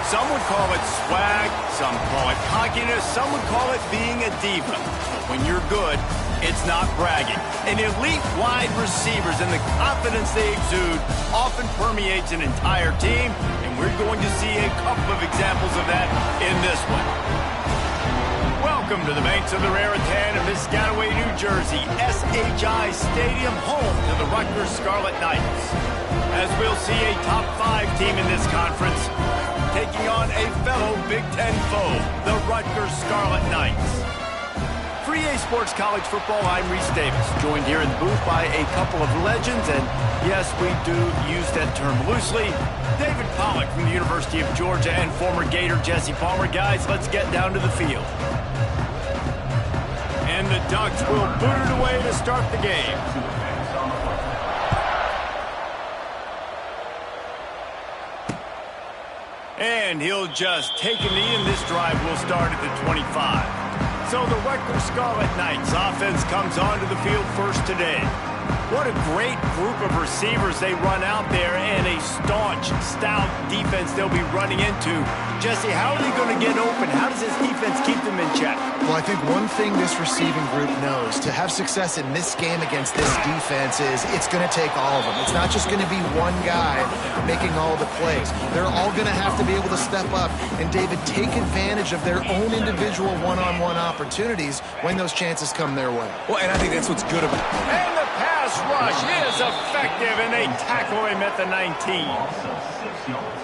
Some would call it swag, some call it cockiness, some would call it being a diva. But when you're good, it's not bragging. And elite wide receivers and the confidence they exude often permeates an entire team, and we're going to see a couple of examples of that in this one. Welcome to the banks of the Raritan of Piscataway, New Jersey, SHI Stadium, home to the Rutgers Scarlet Knights. As we'll see a top 5 team in this conference, taking on a fellow Big Ten foe, the Rutgers Scarlet Knights. For EA Sports College Football, I'm Reese Davis, joined here in the booth by a couple of legends, and yes, we do use that term loosely. David Pollack from the University of Georgia and former Gator Jesse Palmer. Guys, let's get down to the field. And the Ducks will boot it away to start the game. And he'll just take a knee, and this drive will start at the 25. So the Rutgers Scarlet Knights offense comes onto the field first today. What a great group of receivers they run out there, and a staunch, stout defense they'll be running into. Jesse, how are they going to get open? How does this defense keep them in check? Well, I think one thing this receiving group knows, to have success in this game against this defense, is it's going to take all of them. It's not just going to be one guy making all the plays. They're all going to have to be able to step up and, David, take advantage of their own individual one-on-one opportunities when those chances come their way. Well, and I think that's what's good about it. And the pass rush is effective, and they tackle him at the 19.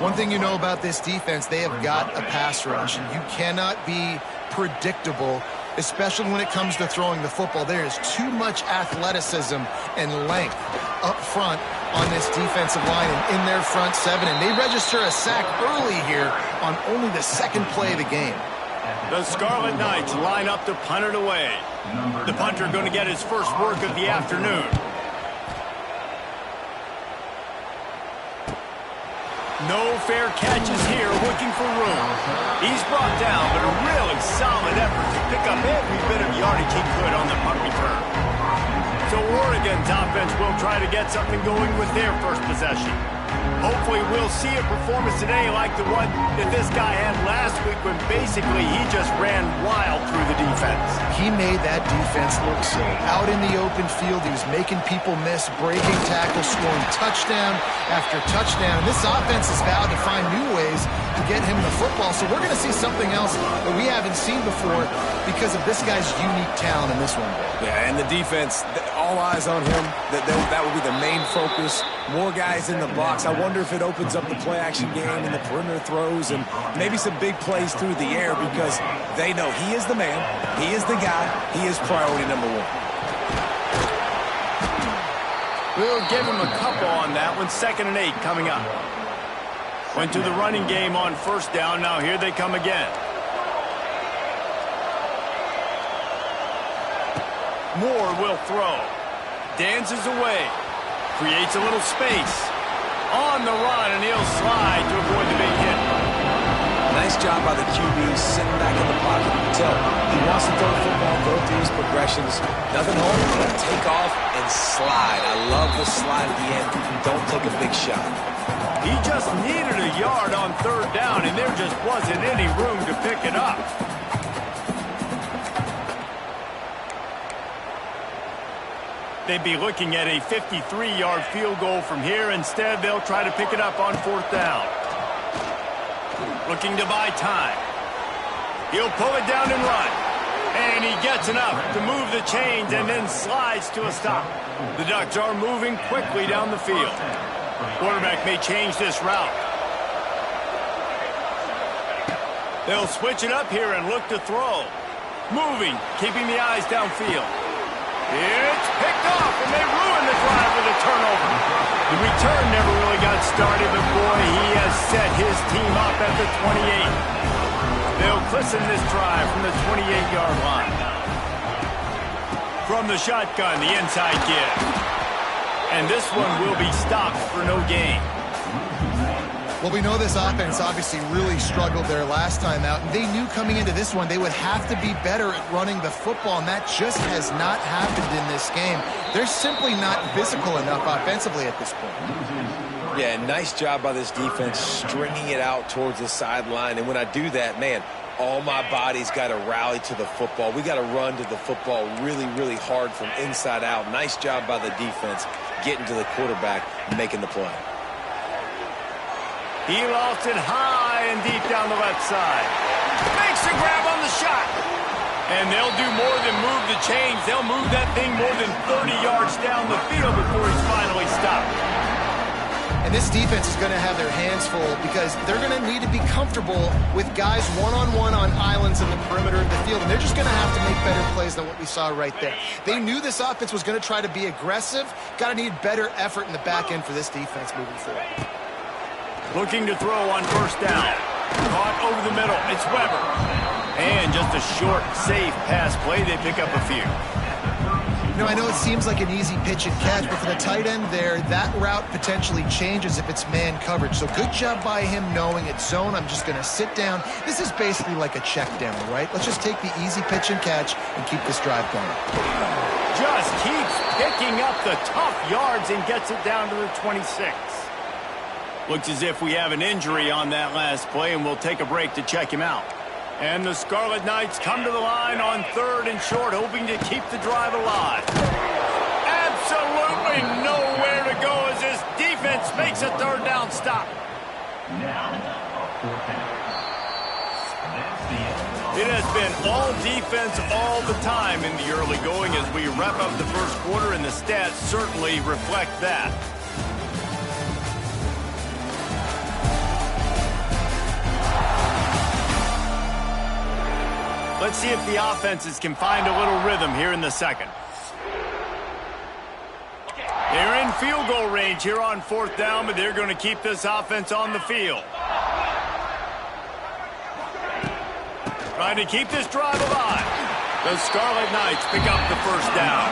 One thing you know about this defense, they have got a pass rush, and you cannot be predictable, especially when it comes to throwing the football. There is too much athleticism and length up front on this defensive line and in their front seven, and they register a sack early here on only the second play of the game. The Scarlet Knights line up to punt it away. The punter going to get his first work of the afternoon. No fair catches here, looking for room. He's brought down, but a really solid effort to pick up every bit of yardage he could on the punt return. So Oregon's offense will try to get something going with their first possession. Hopefully we'll see a performance today like the one that this guy had last week, when basically he just ran wild through the defense. He made that defense look silly. Out in the open field, he was making people miss, breaking tackles, scoring touchdown after touchdown. And this offense is vowed to find new ways to get him the football. So we're going to see something else that we haven't seen before because of this guy's unique talent in this one. Yeah, and the defense, all eyes on him. That will be the main focus. More guys in the box. I wonder if it opens up the play-action game and the perimeter throws and maybe some big plays through the air, because they know he is the man, he is the guy, he is priority number one. We'll give him a couple on that one. 2nd and 8 coming up. Went to the running game on first down. Now here they come again. Moore will throw. Dances away. Creates a little space. On the run, and he'll slide to avoid the big hit. Nice job by the QB, sitting back in the pocket. You can tell he wants to throw the football, go through his progressions. Nothing holding him. Take off and slide. I love the slide at the end. Don't take a big shot. He just needed a yard on 3rd down, and there just wasn't any room to pick it up. They'd be looking at a 53-yard field goal from here. Instead, they'll try to pick it up on 4th down. Looking to buy time. He'll pull it down and run. And he gets enough to move the chains and then slides to a stop. The Ducks are moving quickly down the field. Quarterback may change this route. They'll switch it up here and look to throw. Moving, keeping the eyes downfield. It's picked off, and they ruin the drive with a turnover. The return never really got started, but boy, he has set his team up at the 28. They'll christen this drive from the 28-yard line. From the shotgun, the inside give. And this one will be stopped for no gain. Well, we know this offense obviously really struggled there last time out. They knew coming into this one they would have to be better at running the football, and that just has not happened in this game. They're simply not physical enough offensively at this point. Yeah, nice job by this defense stringing it out towards the sideline. And when I do that, man, all my body's got to rally to the football. We got to run to the football really, really hard from inside out. Nice job by the defense getting to the quarterback and making the play. He lofts it high and deep down the left side. Makes the grab on the shot. And they'll do more than move the chains. They'll move that thing more than 30 yards down the field before he's finally stopped. And this defense is going to have their hands full because they're going to need to be comfortable with guys one-on-one on islands in the perimeter of the field. And they're just going to have to make better plays than what we saw right there. They knew this offense was going to try to be aggressive. Got to need better effort in the back end for this defense moving forward. Looking to throw on first down. Caught over the middle. It's Weber. And just a short, safe pass play. They pick up a few. You know, I know it seems like an easy pitch and catch, but for the tight end there, that route potentially changes if it's man coverage. So good job by him knowing it's zone. I'm just going to sit down. This is basically like a check down, right? Let's just take the easy pitch and catch and keep this drive going. Just keeps picking up the tough yards and gets it down to the 26. Looks as if we have an injury on that last play, and we'll take a break to check him out. And the Scarlet Knights come to the line on 3rd and short, hoping to keep the drive alive. Absolutely nowhere to go as this defense makes a 3rd down stop. It has been all defense all the time in the early going as we wrap up the first quarter, and the stats certainly reflect that. Let's see if the offenses can find a little rhythm here in the second. They're in field goal range here on 4th down, but they're going to keep this offense on the field. Trying to keep this drive alive. The Scarlet Knights pick up the first down.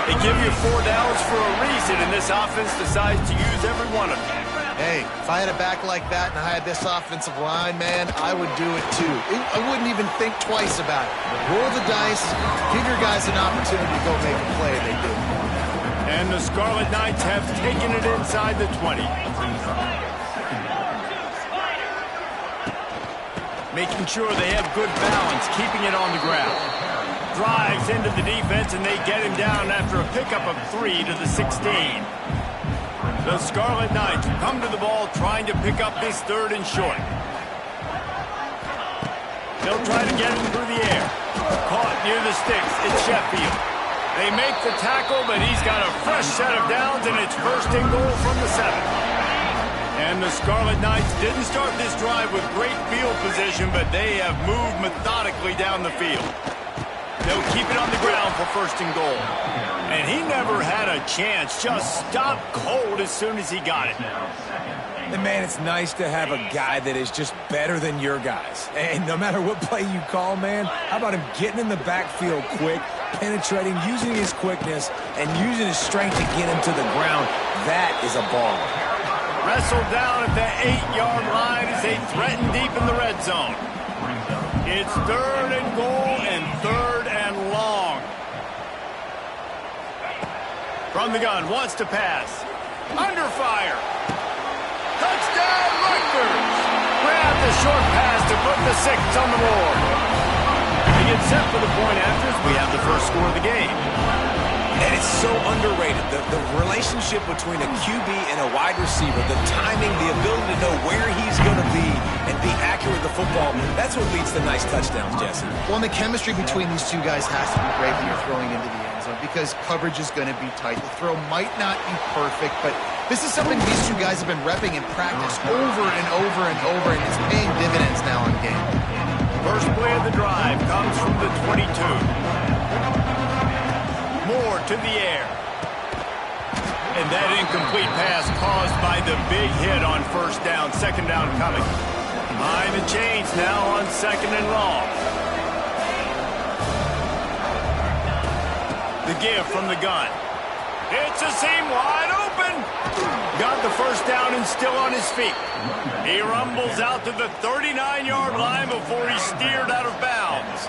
They give you 4 downs for a reason, and this offense decides to use every one of them. Hey, if I had a back like that and I had this offensive line, man, I would do it too. I wouldn't even think twice about it. Roll the dice, give your guys an opportunity to go make a play, they do. And the Scarlet Knights have taken it inside the 20. Making sure they have good balance, keeping it on the ground. Drives into the defense, and they get him down after a pickup of 3 to the 16. The Scarlet Knights come to the ball trying to pick up this 3rd and short. They'll try to get him through the air. Caught near the sticks. It's Sheffield. They make the tackle, but he's got a fresh set of downs, and it's 1st and goal from the 7. And the Scarlet Knights didn't start this drive with great field position, but they have moved methodically down the field. They'll keep it on the ground for 1st and goal. And he never had a chance, just stopped cold as soon as he got it. And, man, it's nice to have a guy that is just better than your guys. And no matter what play you call, man, how about him getting in the backfield quick, penetrating, using his quickness, and using his strength to get him to the ground. That is a ball. Wrestled down at the 8-yard line as they threaten deep in the red zone. It's 3rd and goal and 3rd and long. From the gun, wants to pass. Under fire. Touchdown, Rutgers! Grab the short pass to put the 6 on the board. They get set for the point after as we have the first score of the game. And it's so underrated. The relationship between a QB and a wide receiver, the timing, the ability to know where he's going to be and be accurate with the football, that's what leads to nice touchdowns, Jesse. Well, and the chemistry between these two guys has to be great when you're throwing into the end zone because coverage is going to be tight. The throw might not be perfect, but this is something these two guys have been repping in practice over and over and over, and it's paying dividends now in game. First play of the drive comes from the 22. Moore to the air. And that incomplete pass caused by the big hit on 1st down. 2nd down coming. Behind the chains now on 2nd and long. The give from the gun. It's a seam wide open. Got the 1st down and still on his feet. He rumbles out to the 39-yard line before he's steered out of bounds.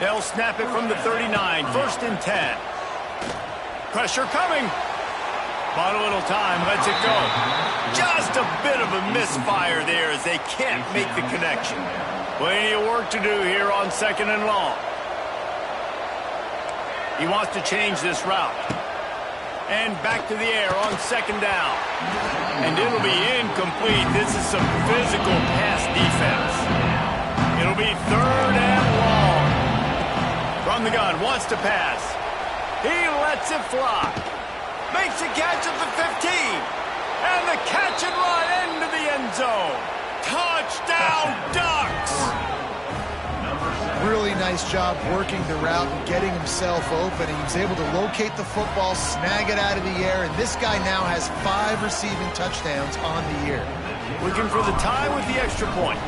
They'll snap it from the 39. 1st and 10. Pressure coming. Bought a little time, lets it go. Just a bit of a misfire there as they can't make the connection. Plenty of work to do here on 2nd and long. He wants to change this route. And back to the air on 2nd down. And it'll be incomplete. This is some physical pass defense. It'll be 3rd and long. From the gun, wants to pass. He lets it fly. Makes a catch at the 15. And the catch and run into the end zone. Touchdown, Ducks! Really nice job working the route and getting himself open. He was able to locate the football, snag it out of the air, and this guy now has 5 receiving touchdowns on the year. Looking for the tie with the extra point.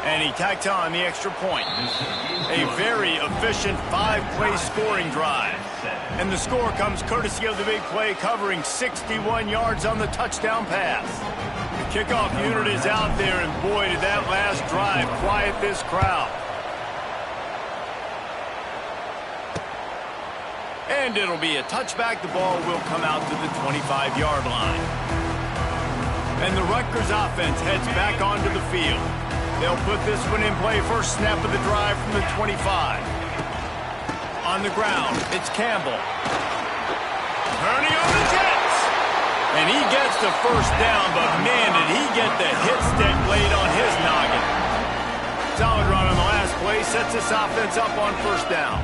And he tacked on the extra point. A very efficient 5-play scoring drive. And the score comes courtesy of the big play, covering 61 yards on the touchdown pass. The kickoff unit is out there, and boy, did that last drive quiet this crowd. And it'll be a touchback. The ball will come out to the 25-yard line. And the Rutgers offense heads back onto the field. They'll put this one in play. First snap of the drive from the 25. On the ground, it's Campbell. Turning on the Jets. And he gets the first down, but man, did he get the hit stick laid on his noggin. Solid run on the last play. Sets this offense up on 1st down.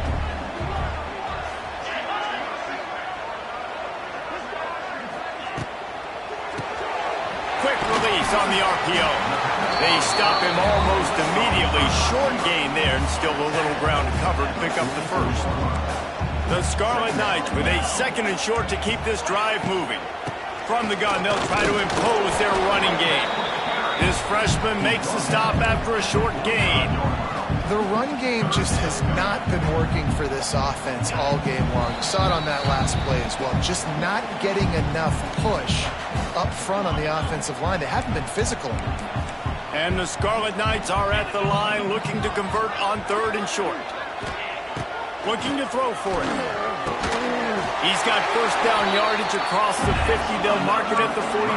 Quick release on the RPO. They stop him almost immediately. Short gain there, and still a little ground to cover to pick up the first. The Scarlet Knights with a 2nd and short to keep this drive moving. From the gun, they'll try to impose their running game. This freshman makes the stop after a short gain. The run game just has not been working for this offense all game long. You saw it on that last play as well. Just not getting enough push up front on the offensive line. They haven't been physical. And the Scarlet Knights are at the line looking to convert on 3rd and short. Looking to throw for it. He's got first down yardage across the 50. They'll mark it at the 49.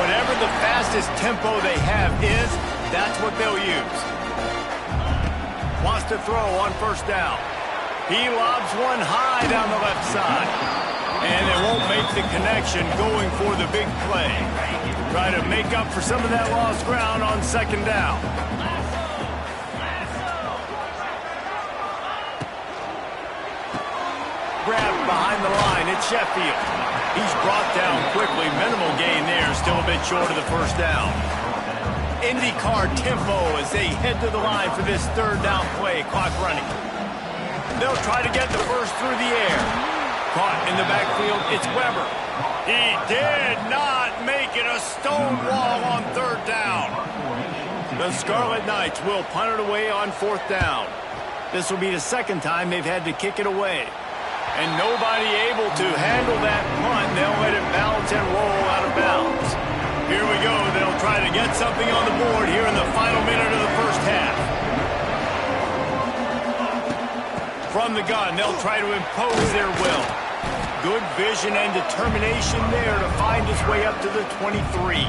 Whatever the fastest tempo they have is, that's what they'll use. Wants to throw on 1st down. He lobs one high down the left side. And they won't make the connection going for the big play. Try to make up for some of that lost ground on 2nd down. Grabbed behind the line, it's Sheffield. He's brought down quickly. Minimal gain there, still a bit short of the 1st down. IndyCar tempo as they head to the line for this 3rd down play. Clock running. They'll try to get the first through the air. Caught in the backfield, it's Weber. He did not make it. A stone wall on 3rd down. The Scarlet Knights will punt it away on 4th down. This will be the 2nd time they've had to kick it away. And nobody able to handle that punt. They'll let it bounce and roll out of bounds. Here we go. They'll try to get something on the board here in the final minute of the 1st half. From the gun, they'll try to impose their will. Good vision and determination there to find his way up to the 23.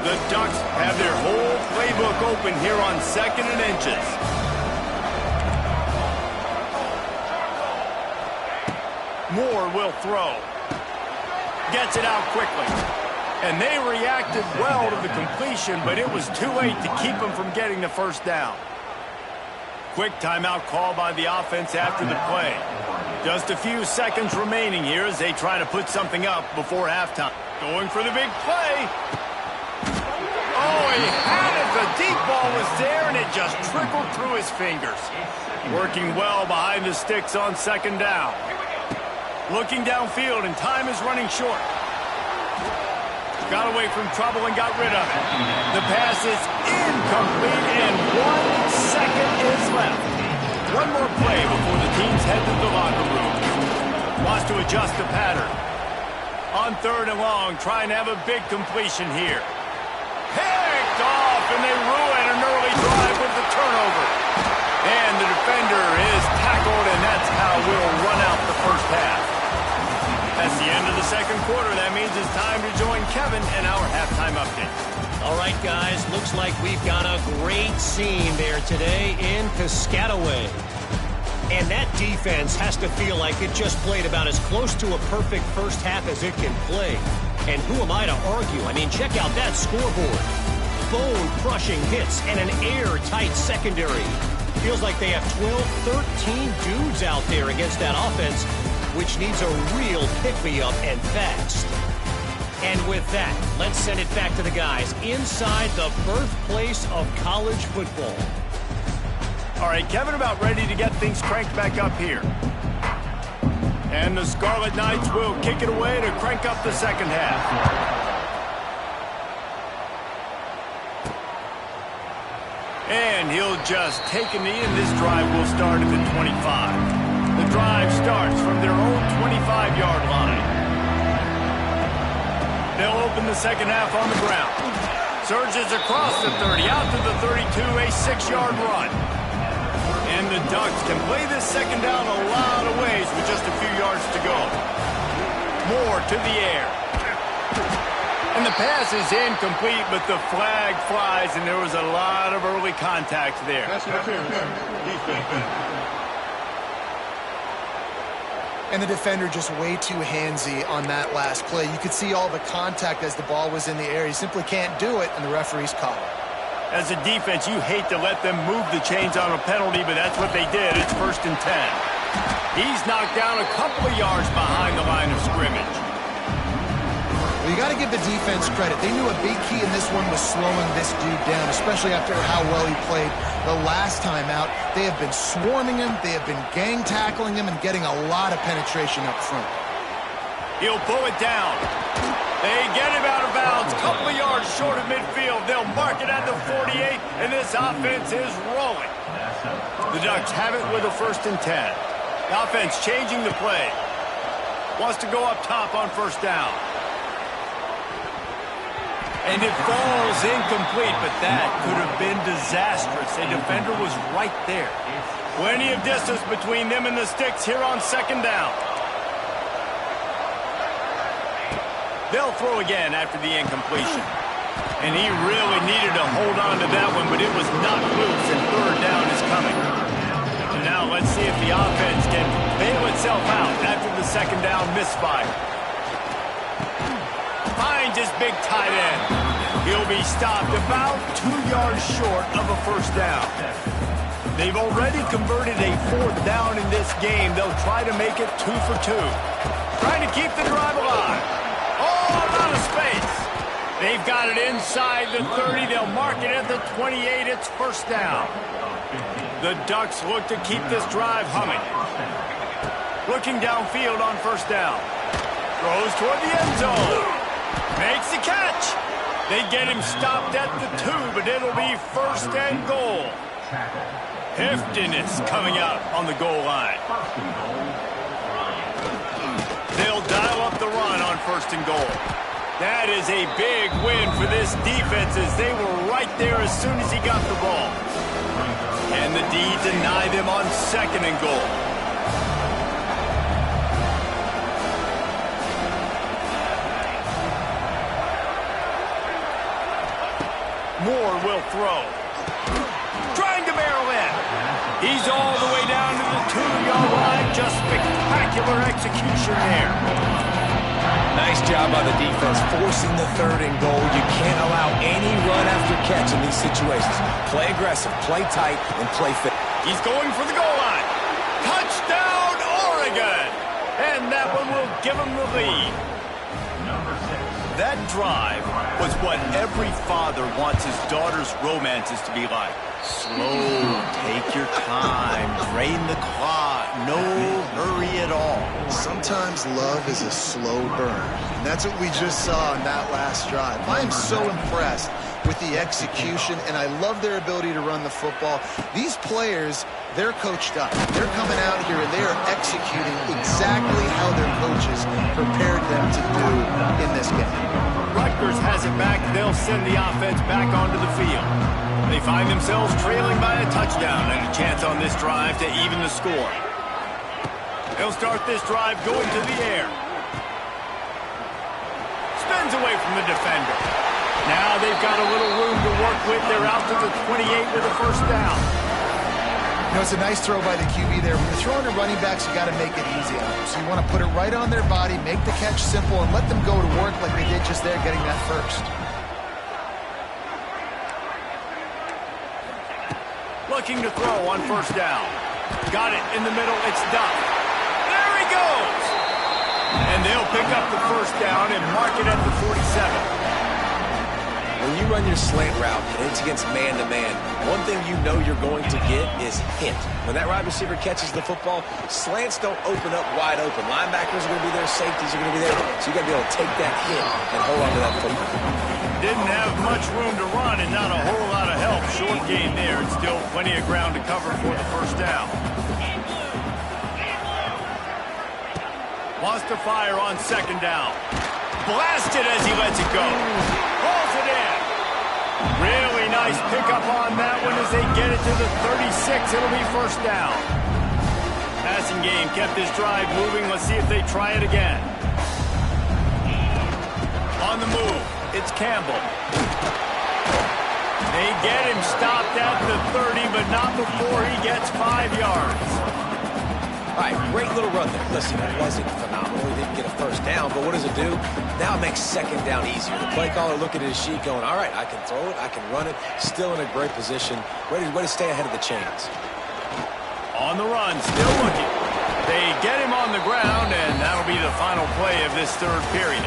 The Ducks have their whole playbook open here on 2nd and inches. Moore will throw. Gets it out quickly. And they reacted well to the completion, but it was too late to keep them from getting the 1st down. Quick timeout call by the offense after the play. Just a few seconds remaining here as they try to put something up before halftime. Going for the big play. Oh, he had it. The deep ball was there, and it just trickled through his fingers. Working well behind the sticks on 2nd down. Looking downfield, and time is running short. Got away from trouble and got rid of it. The pass is incomplete, and 1 second is left. One more play before the teams head to the locker room. Wants to adjust the pattern. On 3rd and long, trying to have a big completion here. Picked off, and they ruin an early drive with the turnover. And the defender is tackled, and that's how we'll run out the 1st half. right, guys, looks like we've got a great scene there today in Piscataway. And that defense has to feel like it just played about as close to a perfect first half as it can play. And who am I to argue? I mean, check out that scoreboard. Bone-crushing hits and an airtight secondary. Feels like they have 12, 13 dudes out there against that offense, which needs a real pick-me-up and fast. And with that, let's send it back to the guys inside the birthplace of college football. All right, Kevin about ready to get things cranked back up here. And the Scarlet Knights will kick it away to crank up the second half. And he'll just take a knee, and this drive will start at the 25. The drive starts from their own 25-yard line. They'll open the second half on the ground. Surges across the 30, out to the 32, a 6-yard run. And the Ducks can play this second down a lot of ways with just a few yards to go. Moore to the air. And the pass is incomplete, but the flag flies, and there was a lot of early contact there. And the defender just way too handsy on that last play. You could see all the contact as the ball was in the air. He simply can't do it, and the referees call it. As a defense, you hate to let them move the chains on a penalty, but that's what they did. It's 1st and 10. He's knocked down a couple of yards behind the line of scrimmage. Well, you got to give the defense credit. They knew a big key in this one was slowing this dude down, especially after how well he played the last time out. They have been swarming him. They have been gang tackling him and getting a lot of penetration up front. He'll pull it down. They get him out of bounds, couple of yards short of midfield. They'll mark it at the 48, and this offense is rolling. The Ducks have it with a 1st and 10. The offense changing the play. Wants to go up top on 1st down. And it falls incomplete, but that could have been disastrous. A defender was right there. Plenty of distance between them and the sticks here on 2nd down. They'll throw again after the incompletion. And he really needed to hold on to that one, but it was knocked loose, and 3rd down is coming. And now let's see if the offense can bail itself out after the 2nd down misfire. Finds his big tight end. He'll be stopped about 2 yards short of a 1st down. They've already converted a 4th down in this game. They'll try to make it 2 for 2. Trying to keep the drive alive. Oh, out of space. They've got it inside the 30. They'll mark it at the 28. It's 1st down. The Ducks look to keep this drive humming. Looking downfield on 1st down. Throws toward the end zone. Makes the catch. They get him stopped at the 2, but it'll be 1st and goal. Heftiness coming out on the goal line. They'll dial up the run on 1st and goal. That is a big win for this defense, as they were right there as soon as he got the ball. And the D deny them on 2nd and goal. Moore will throw. Trying to barrel in. He's all the way down to the 2-yard line. Just spectacular execution there. Nice job by the defense forcing the 3rd and goal. You can't allow any run after catch in these situations. Play aggressive, play tight, and play fit. He's going for the goal line. Touchdown, Oregon! And that one will give him the lead. That drive was what every father wants his daughter's romances to be like. Slow, take your time, drain the clock, no hurry at all. Sometimes love is a slow burn. And that's what we just saw in that last drive. I am so impressed with the execution, and I love their ability to run the football. These players, they're coached up. They're coming out here, and they are executing exactly how their coaches prepared them to do in this game. Rutgers has it back. They'll send the offense back onto the field. They find themselves trailing by a touchdown and a chance on this drive to even the score. They'll start this drive going to the air. Spins away from the defender. Now they've got a little room to work with. They're out to the 28 with a first down. You know, it's a nice throw by the QB there. When you're throwing to running backs, you got to make it easy on them. So you want to put it right on their body, make the catch simple, and let them go to work like they did just there, getting that first. Looking to throw on first down. Got it in the middle. It's Duck. There he goes. And they'll pick up the first down and mark it at the 47. When you run your slant route and it's against man-to-man, one thing you know you're going to get is hit. When that wide receiver catches the football, slants don't open up wide open. Linebackers are going to be there, safeties are going to be there, so you got to be able to take that hit and hold on to that football. Didn't have much room to run and not a whole lot of help. Short gain there, and still plenty of ground to cover for the first down. Wants to fire on second down. Blasted as he lets it go. Pulls it in. Really nice pickup on that one as they get it to the 36. It'll be first down. Passing game kept this drive moving. Let's see if they try it again. On the move, it's Campbell. They get him stopped at the 30, but not before he gets 5 yards. All right, great little run there. Listen, it wasn't phenomenal. He didn't get a first down, but what does it do? Now it makes second down easier. The play caller looking at his sheet going, all right, I can throw it, I can run it. Still in a great position. Ready to stay ahead of the chains. On the run, still looking. They get him on the ground, and that'll be the final play of this third period.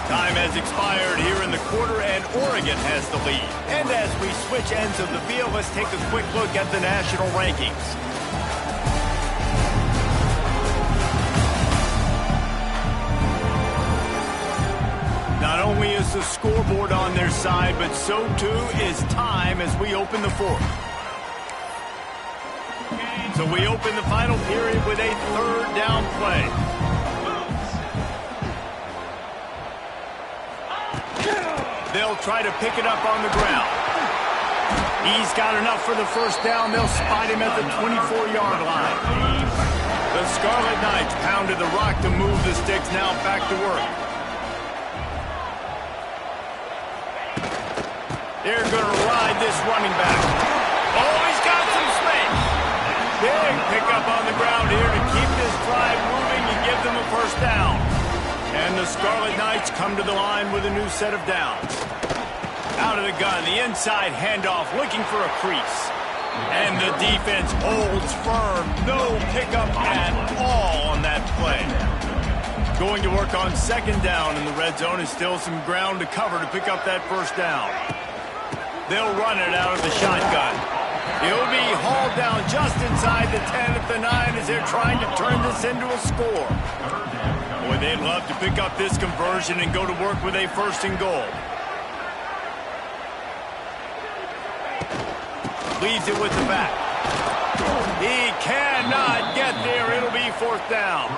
Time has expired here in the quarter, and Oregon has the lead. And as we switch ends of the field, let's take a quick look at the national rankings. Not only is the scoreboard on their side, but so too is time as we open the fourth. So we open the final period with a third down play. They'll try to pick it up on the ground. He's got enough for the first down. They'll spot him at the 24-yard line. The Scarlet Knights pounded the rock to move the sticks. Now back to work. They're going to ride this running back. Oh, he's got some space. Big pickup on the ground here to keep this drive moving and give them a first down. And the Scarlet Knights come to the line with a new set of downs. Out of the gun, the inside handoff, looking for a crease. And the defense holds firm. No pickup at all on that play. Going to work on second down in the red zone, and still some ground to cover to pick up that first down. They'll run it out of the shotgun. He'll be hauled down just inside the 10 at the 9 as they're trying to turn this into a score. Boy, they'd love to pick up this conversion and go to work with a first and goal. Leaves it with the back. He cannot get there. It'll be fourth down.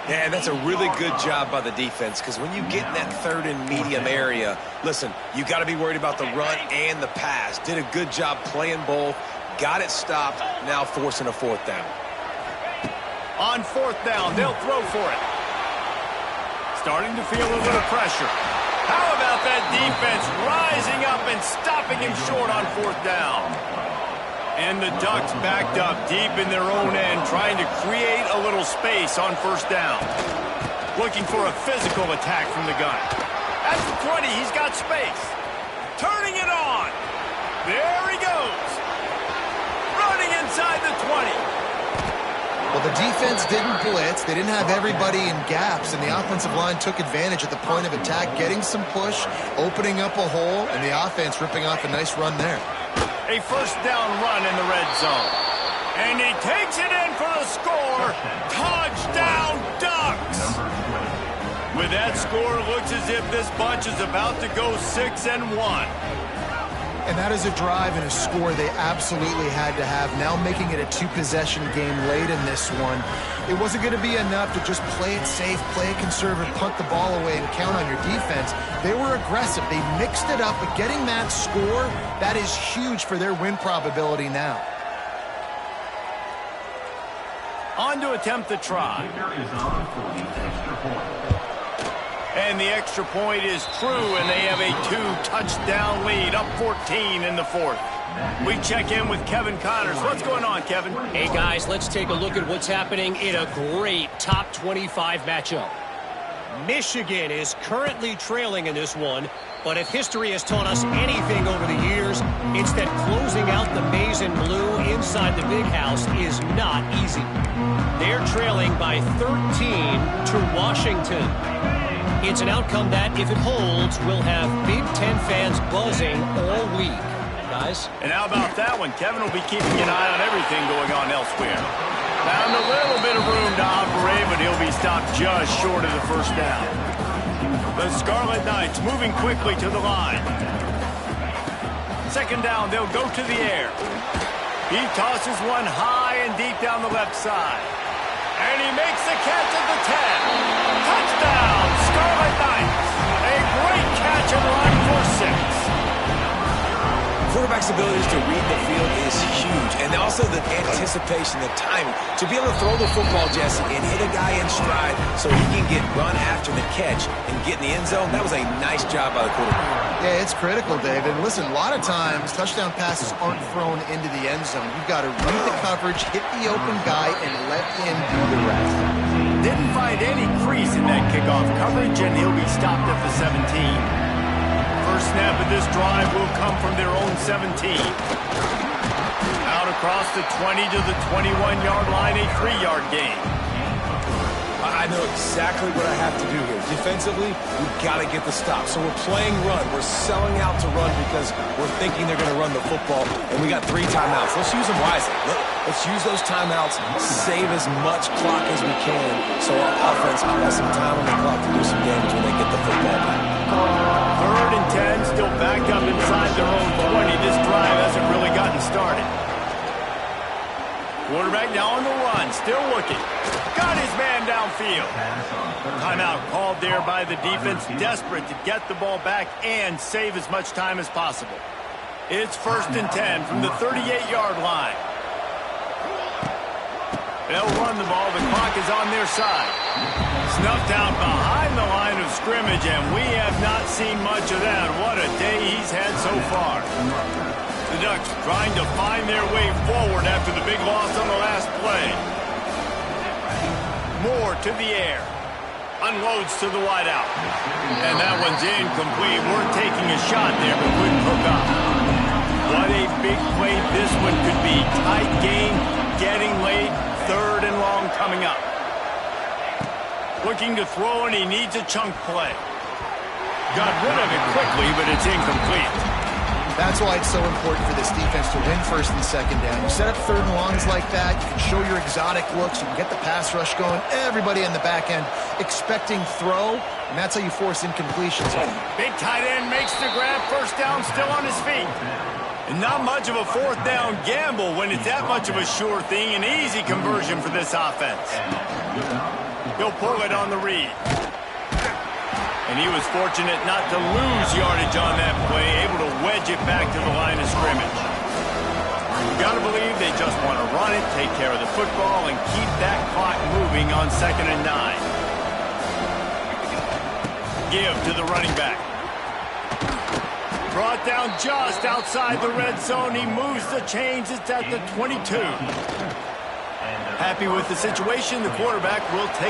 Yeah, that's a really good job by the defense, because when you get in that third and medium area, listen, you got to be worried about the run and the pass. Did a good job playing both, got it stopped, now forcing a fourth down. On fourth down, they'll throw for it. Starting to feel a little pressure. How about that defense rising up and stopping him short on fourth down? And the Ducks backed up deep in their own end, trying to create a little space on first down. Looking for a physical attack from the gun. At the 20, he's got space. Turning it on. There he goes. Running inside the 20. Well, the defense didn't blitz. They didn't have everybody in gaps, and the offensive line took advantage at the point of attack, getting some push, opening up a hole, and the offense ripping off a nice run there. A first down run in the red zone. And he takes it in for the score. Touchdown, Ducks! With that score, it looks as if this bunch is about to go 6-1. And that is a drive and a score they absolutely had to have. Now making it a two-possession game late in this one. It wasn't going to be enough to just play it safe, play it conservative, punt the ball away, and count on your defense. They were aggressive. They mixed it up, but getting that score, that is huge for their win probability now. On to attempt the try. And the extra point is true, and they have a 2-touchdown lead, up 14 in the fourth. We check in with Kevin Connors. What's going on, Kevin? Hey, guys, let's take a look at what's happening in a great top 25 matchup. Michigan is currently trailing in this one, but if history has taught us anything over the years, it's that closing out the maize and blue inside the big house is not easy. They're trailing by 13 to Washington. It's an outcome that, if it holds, will have Big Ten fans buzzing all week. Guys? And how about that one? Kevin will be keeping an eye on everything going on elsewhere. Found a little bit of room to operate, but he'll be stopped just short of the first down. The Scarlet Knights moving quickly to the line. Second down, they'll go to the air. He tosses one high and deep down the left side. And he makes the catch at the 10. Touchdown, Scarlet Knights. A great catch and run for 6. Quarterback's abilities to read the field is huge, and also the anticipation, the timing. To be able to throw the football, Jesse, and hit a guy in stride so he can get run after the catch and get in the end zone, that was a nice job by the quarterback. Yeah, it's critical, David. Listen, a lot of times touchdown passes aren't thrown into the end zone. You've got to read the coverage, hit the open guy, and let him do the rest. Didn't find any crease in that kickoff coverage, and he'll be stopped at the 17. First snap of this drive will come from their own 17. Out across the 20 to the 21-yard line, a 3-yard gain. I know exactly what I have to do here. Defensively, we've got to get the stop. So we're playing run. We're selling out to run because we're thinking they're going to run the football, and we got 3 timeouts. Let's use them wisely. Let's use those timeouts, save as much clock as we can so our offense has some time on the clock to do some damage when they get the football back. Third and 10, still backed up inside their own 20. This drive hasn't really gotten started. Quarterback now on the run, still looking. Got his man downfield. Timeout called there by the defense, desperate to get the ball back and save as much time as possible. It's first and 10 from the 38-yard line. They'll run the ball. The clock is on their side. Snuffed out behind the line of scrimmage, and we have not seen much of that. What a day he's had so far. The Ducks trying to find their way forward after the big loss on the last play. Moore to the air. Unloads to the wideout. And that one's incomplete. We're taking a shot there, but couldn't hook up. What a big play this one could be. Tight game, getting late, third and long coming up. Looking to throw, and he needs a chunk play. Got rid of it quickly, but it's incomplete. That's why it's so important for this defense to win first and second down. You set up third and longs like that, you can show your exotic looks, you can get the pass rush going, everybody in the back end expecting throw, and that's how you force incompletions. Big tight end makes the grab, first down, still on his feet. And not much of a fourth down gamble when it's that much of a sure thing, an easy conversion for this offense. He'll pull it on the read. And he was fortunate not to lose yardage on that play, able to wedge it back to the line of scrimmage. You've got to believe they just want to run it, take care of the football, and keep that clock moving on 2nd and 9. Give to the running back. Brought down just outside the red zone. He moves the chains. It's at the 22. Happy with the situation. The quarterback will take